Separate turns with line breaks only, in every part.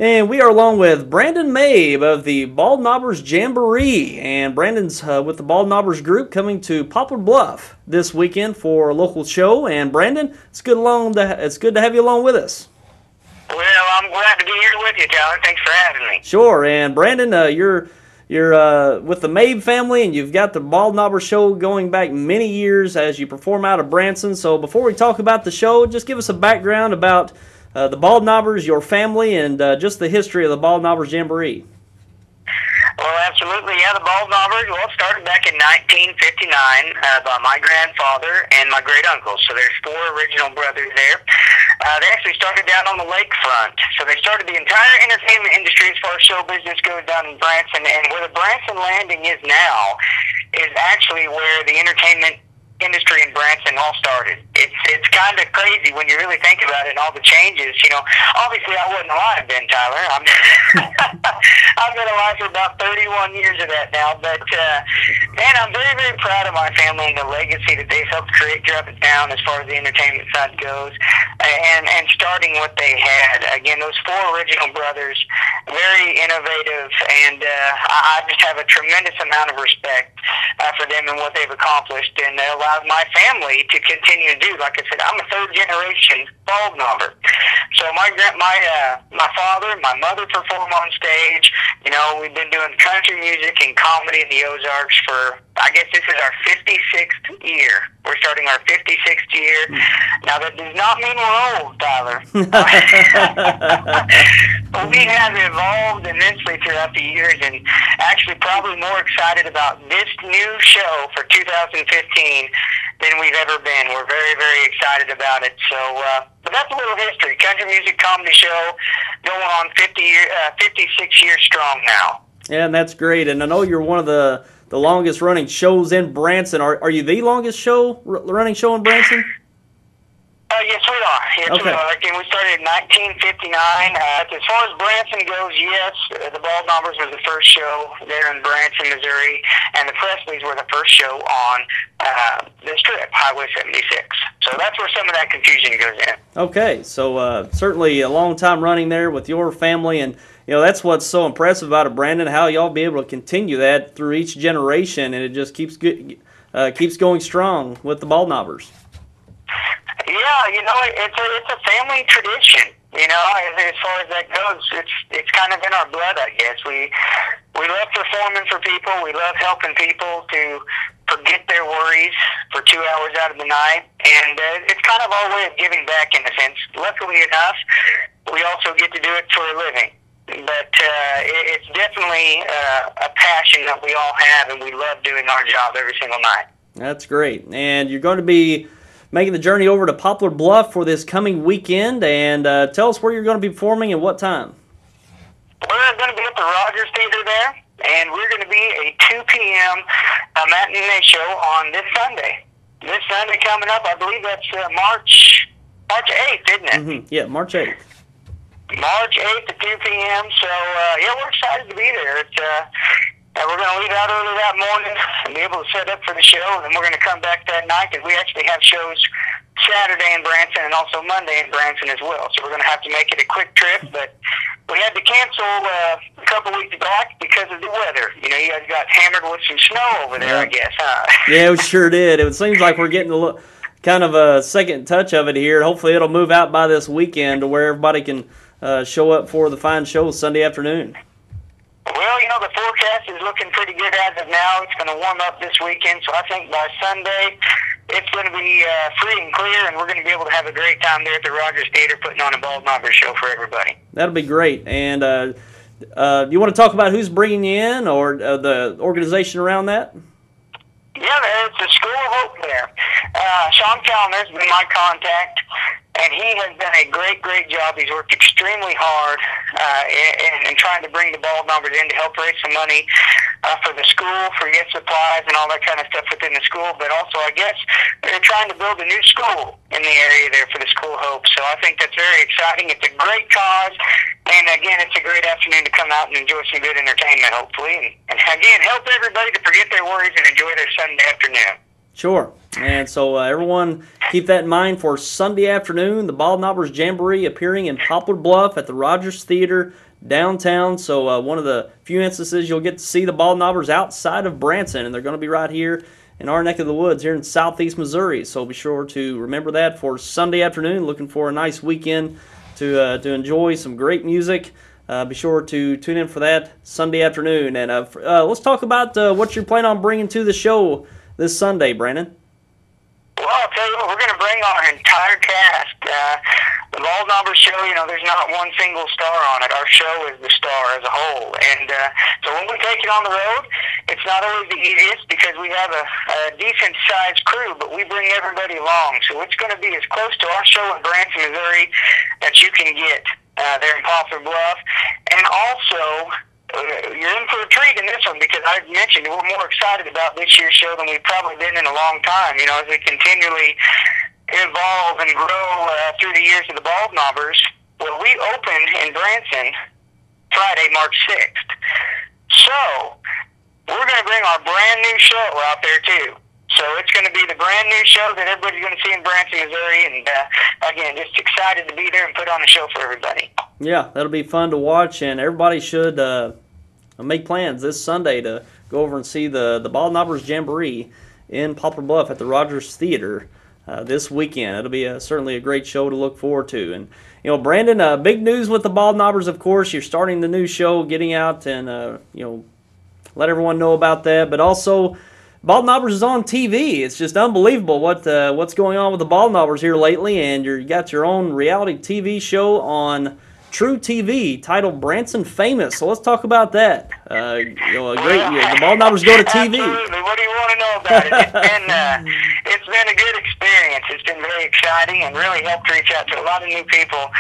And we are along with Brandon Mabe of the Baldknobbers Jamboree. And Brandon's with the Baldknobbers group coming to Poplar Bluff this weekend for a local show. And Brandon, it's good to have you along with us.
Well, I'm glad to be here with you, Tyler. Thanks for having me.
Sure. And Brandon, you're with the Mabe family, and you've got the Baldknobbers show going back many years as you perform out of Branson. So before we talk about the show, just give us a background about the Baldknobbers, your family, and just the history of the Baldknobbers Jamboree.
Well, absolutely. Yeah, the Baldknobbers, well, it started back in 1959 by my grandfather and my great-uncle. So there's 4 original brothers there. They actually started down on the lakefront. So they started the entire entertainment industry as far as show business goes down in Branson. And where the Branson Landing is now is actually where the entertainment industry in Branson all started. It's kind of crazy when you really think about it and all the changes. You know, obviously I wasn't alive then, Tyler. I've been alive for about 31 years of that now. But man, I'm very, very proud of my family and the legacy that they've helped create throughout the town as far as the entertainment side goes. And starting what they had. Again, those 4 original brothers, very innovative, and I just have a tremendous amount of respect for them and what they've accomplished, and allowed my family to continue to do. Like I said, I'm a 3rd generation Baldknobber. So my father, my mother perform on stage. You know, we've been doing country music and comedy in the Ozarks for, I guess this is our 56th year. We're starting our 56th year. Now, that does not mean we're old, Tyler. We have evolved immensely throughout the years, and actually probably more excited about this new show for 2015 than we've ever been. We're very, very excited about it. So, but that's a little history. Country music comedy show going on 56 years strong now.
Yeah, and that's great. And I know you're one of the longest running shows in Branson. Are you the longest running show in Branson?
Yes, we are. Yes,
okay.
We are. Again, we started in 1959. As far as Branson goes, yes, the Baldknobbers was the first show there in Branson, Missouri, and the Presleys were the first show on the Strip, Highway 76. So that's where some of that confusion goes in. Okay,
so certainly a long time running there with your family, and you know that's what's so impressive about it, Brandon. How y'all be able to continue that through each generation, and it just keeps going strong with the Baldknobbers.
Yeah, you know, it's a family tradition. You know, as far as that goes, it's kind of in our blood, I guess. We love performing for people. We love helping people to forget their worries for 2 hours out of the night, and it's kind of our way of giving back in a sense. Luckily enough, we also get to do it for a living. But it's definitely a passion that we all have, and we love doing our job every single night. That's
great. And you're going to be making the journey over to Poplar Bluff for this coming weekend, and tell us where you're going to be performing and what time.
We're going to be at the Rodgers Theatre there, and we're going to be a 2 p.m. matinee show on this Sunday. This Sunday coming up, I believe that's March 8th, isn't it?
Mm-hmm. Yeah, March 8th.
March 8th at 2 p.m., so yeah, we're excited to be there. We're going to leave out early that morning and be able to set up for the show, and then we're going to come back that night because we actually have shows Saturday in Branson and also Monday in Branson as well. So we're going to have to make it a quick trip, but we had to cancel a couple weeks back because of the weather. You know, you guys got hammered with some snow over there, I guess, huh?
Yeah, we sure did. It seems like we're getting kind of a second touch of it here. Hopefully it'll move out by this weekend to where everybody can show up for the fine show Sunday afternoon.
Well, you know, the forecast is looking pretty good as of now. It's going to warm up this weekend, so I think by Sunday it's going to be free and clear, and we're going to be able to have a great time there at the Rodgers Theatre putting on a Baldknobbers show for everybody.
That'll be great. And do you want to talk about who's bringing you in or the organization around that?
Yeah, it's the School of Hope there. Sean Callner's been my contact, and he has done a great, great job. He's worked extremely hard in trying to bring the Baldknobbers in to help raise some money for the school, for supplies and all that kind of stuff within the school. But also, I guess, they're trying to build a new school in the area there for the School of Hope. So I think that's very exciting. It's a great cause. And again, it's a great afternoon to come out and enjoy some good entertainment, hopefully. And again, help everybody to forget their worries and enjoy their Sunday afternoon.
Sure. And so everyone keep that in mind for Sunday afternoon, the Baldknobbers Jamboree appearing in Poplar Bluff at the Rodgers Theatre downtown. So one of the few instances you'll get to see the Baldknobbers outside of Branson, and they're going to be right here in our neck of the woods here in southeast Missouri. So be sure to remember that for Sunday afternoon. Looking for a nice weekend to enjoy some great music. Be sure to tune in for that Sunday afternoon. And let's talk about what you're planning on bringing to the show this Sunday, Brandon.
Well, I'll tell you what, we're going to bring our entire cast. The Baldknobbers show, there's not one single star on it. Our show is the star as a whole. And so when we take it on the road, it's not always the easiest because we have a decent-sized crew, but we bring everybody along. So it's going to be as close to our show in Branson, Missouri that you can get there in Poplar Bluff. And also, you're in for a treat in this one because I mentioned we're more excited about this year's show than we've probably been in a long time. As we continually evolve and grow through the years of the Baldknobbers. Well, we opened in Branson Friday, March 6th. So we're going to bring our brand new show out there too. So it's going to be the brand new show that everybody's going to see in Branson, Missouri. And again, just excited to be there and put on a show for everybody.
Yeah, that'll be fun to watch, and everybody should make plans this Sunday to go over and see the Baldknobbers Jamboree in Poplar Bluff at the Rodgers Theatre this weekend. It'll be certainly a great show to look forward to. And Brandon, big news with the Baldknobbers, of course. You're starting the new show, getting out and let everyone know about that. But also, Baldknobbers is on TV. It's just unbelievable what's going on with the Baldknobbers here lately. And you got your own reality TV show on TruTV titled Branson Famous. So let's talk about that. The Baldknobbers go to TV.
Absolutely. What do you want to know about it? It's been a good experience. It's been very exciting and really helped reach out to a lot of new people,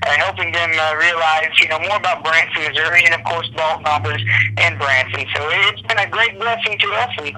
helping them realize, more about Branson, Missouri, and of course Baldknobbers and Branson. So it's been a great blessing to us and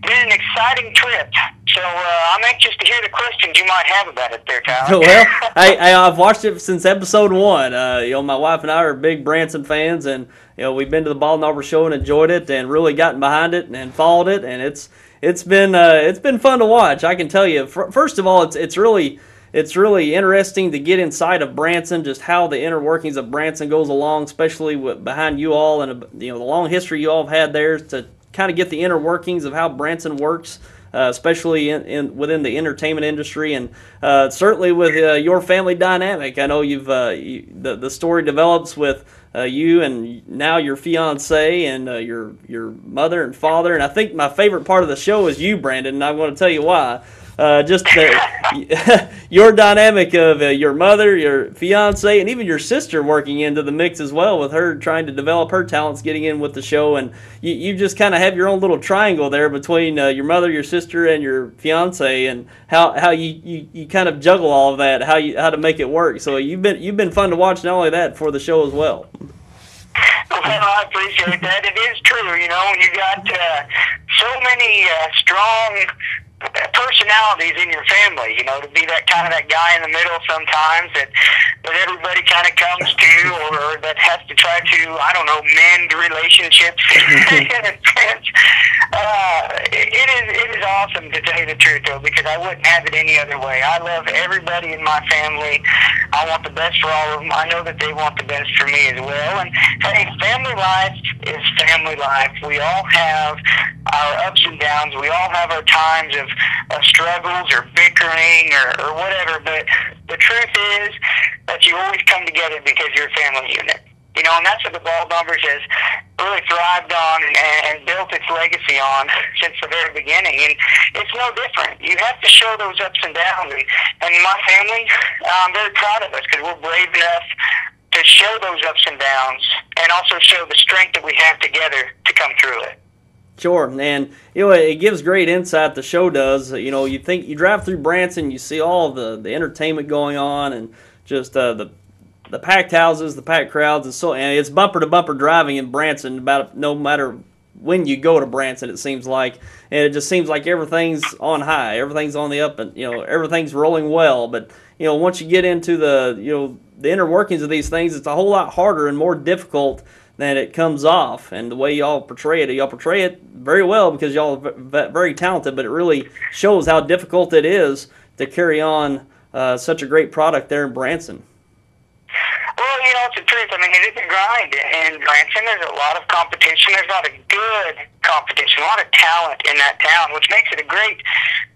been an exciting trip. So I'm anxious to hear the questions you might have about it there, Tyler.
Well, I've watched it since episode 1. My wife and I are big Branson fans, and we've been to the Baldknobbers show and enjoyed it, and really gotten behind it and followed it, and it's been fun to watch. I can tell you. First of all, it's really interesting to get inside of Branson, just how the inner workings of Branson goes along, especially behind you all, and the long history you all have had there, to kind of get the inner workings of how Branson works. Especially within the entertainment industry, and certainly with your family dynamic. I know the story develops with you and now your fiance and your mother and father. And I think my favorite part of the show is you, Brandon, and I'm going to tell you why. Your dynamic of your mother, your fiance, and even your sister working into the mix as well, with her trying to develop her talents, getting in with the show, and you just kind of have your own little triangle there between your mother, your sister, and your fiance, and how you kind of juggle all of that, how to make it work. So you've been fun to watch, not only that, for the show as well.
Well, I appreciate that. It is true, when you got so many strong personalities in your family, to be that guy in the middle sometimes that everybody kind of comes to, or that has to try to, mend relationships. It is awesome, to tell you the truth, though, because I wouldn't have it any other way. I love everybody in my family. I want the best for all of them. I know that they want the best for me as well. And hey, family life is family life. We all have our ups and downs. We all have our times of struggles or bickering or whatever, but the truth is that you always come together because you're a family unit. And that's what the Baldknobbers has really thrived on and built its legacy on since the very beginning. And it's no different. You have to show those ups and downs. And my family, I'm very proud of us because we're brave enough to show those ups and downs and also show the strength that we have together to come through it.
Sure, and it gives great insight. The show does. You think you drive through Branson, you see all of the entertainment going on, and just the packed houses, the packed crowds, and it's bumper to bumper driving in Branson. No matter when you go to Branson, it seems like, and it just seems like everything's on high, everything's on the up, and everything's rolling well. But once you get into the inner workings of these things, it's a whole lot harder and more difficult than it comes off. And the way y'all portray it very well, because y'all are very talented, but it really shows how difficult it is to carry on such a great product there in Branson.
Well, you know, it's the truth. I mean, it is a grind. In Branson, there's a lot of competition. There's a lot of good competition, a lot of talent in that town, which makes it a great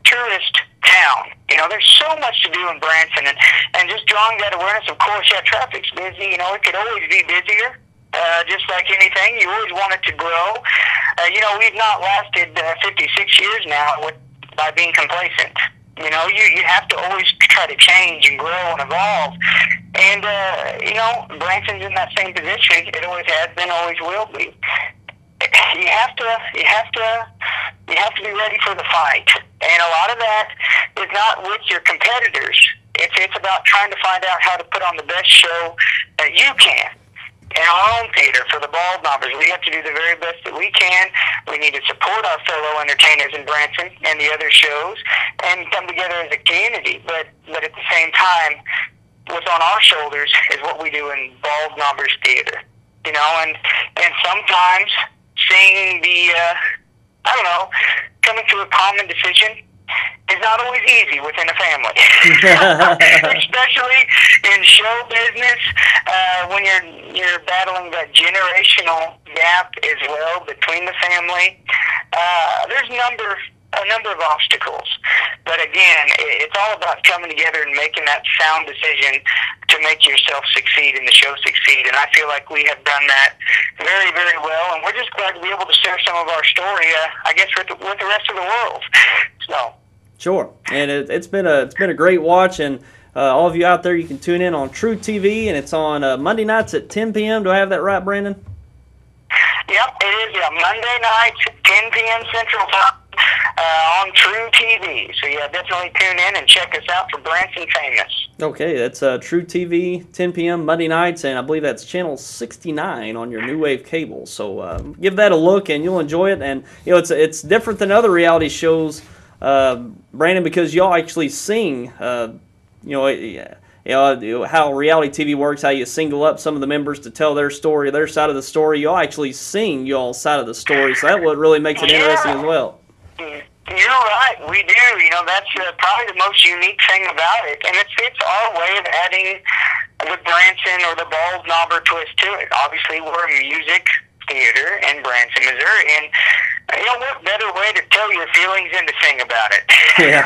tourist town. You know, there's so much to do in Branson, and just drawing that awareness. Of course, yeah, traffic's busy. You know, it could always be busier. Just like anything, you always want it to grow. You know, we've not lasted 56 years now by being complacent. You know, you have to always try to change and grow and evolve. And, you know, Branson's in that same position. It always has been, always will be. You have to be ready for the fight. And a lot of that is not with your competitors. It's about trying to find out how to put on the best show that you can. In our own theater, for the Baldknobbers, we have to do the very best that we can. We need to support our fellow entertainers in Branson and the other shows and come together as a community. But at the same time, what's on our shoulders is what we do in Baldknobbers Theater. You know, and sometimes seeing coming to a common decision is not always easy within a family. Especially in show business, when you're battling that generational gap as well between the family. There's a number of obstacles. But again, it's all about coming together and making that sound decision to make yourself succeed and the show succeed. And I feel like we have done that very, very well. And we're just glad to be able to share some of our story, I guess, with the rest of the world. So.
Sure, and it's been a great watch, and all of you out there, you can tune in on TruTV, and it's on Monday nights at 10 p.m. Do I have that right, Brandon?
Yep, it is. Yeah, Monday nights, 10 p.m. Central Time on TruTV. So yeah, definitely tune in and check us out for Branson Famous.
Okay, that's TruTV, 10 p.m. Monday nights, and I believe that's channel 69 on your New Wave cable. So give that a look, and you'll enjoy it. And you know, it's different than other reality shows. Brandon, because y'all actually sing, you know how reality TV works, how you single up some of the members to tell their story, their side of the story. Y'all actually sing y'all's side of the story, so that's what really makes it interesting as well.
You're right, we do. You know, that's probably the most unique thing about it, and it's our way of adding the Branson or the Baldknobber twist to it. Obviously, we're a music theater in Branson, Missouri, and you know what better way to tell your feelings than to sing about it?
Yeah.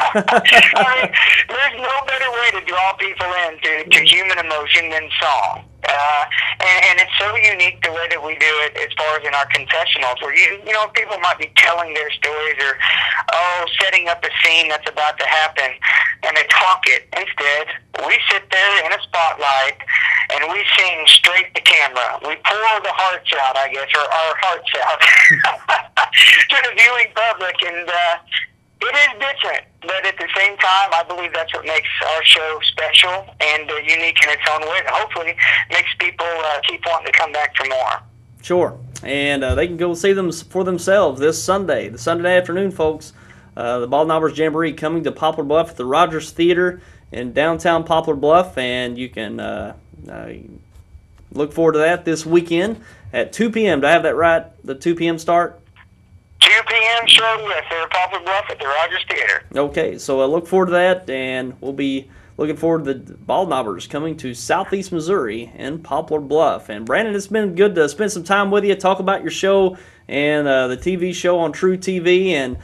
I mean, there's no better way to draw people into human emotion than song. And it's so unique the way that we do it as far as in our confessionals, where you know, people might be telling their stories or setting up a scene that's about to happen, and they talk it. Instead, we sit there in a spotlight and we sing straight to camera. We pour the hearts out, I guess, or our hearts out to the viewing public, and it is different, but at the same time, I believe that's what makes our show special and unique in its own way. Hopefully, makes people keep wanting to come back for more.
Sure, and they can go see them for themselves this Sunday, the Sunday afternoon, folks. The Baldknobbers Jamboree coming to Poplar Bluff at the Rodgers Theatre in downtown Poplar Bluff, and you can look forward to that this weekend at 2 p.m. Do I have that right? The 2 p.m. start?
2 p.m. show, yes, at Poplar Bluff at the Rodgers Theatre.
Okay, so I look forward to that, and we'll be looking forward to the Baldknobbers coming to Southeast Missouri in Poplar Bluff. And Brandon, it's been good to spend some time with you, talk about your show and the TV show on TruTV, and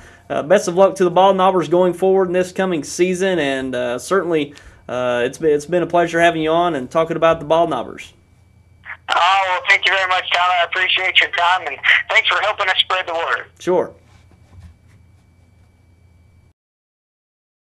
best of luck to the Baldknobbers going forward in this coming season, and certainly it's been a pleasure having you on and talking about the Baldknobbers.
Oh, well, thank you very much, Tyler. I appreciate your time, and thanks for helping us spread the word.
Sure.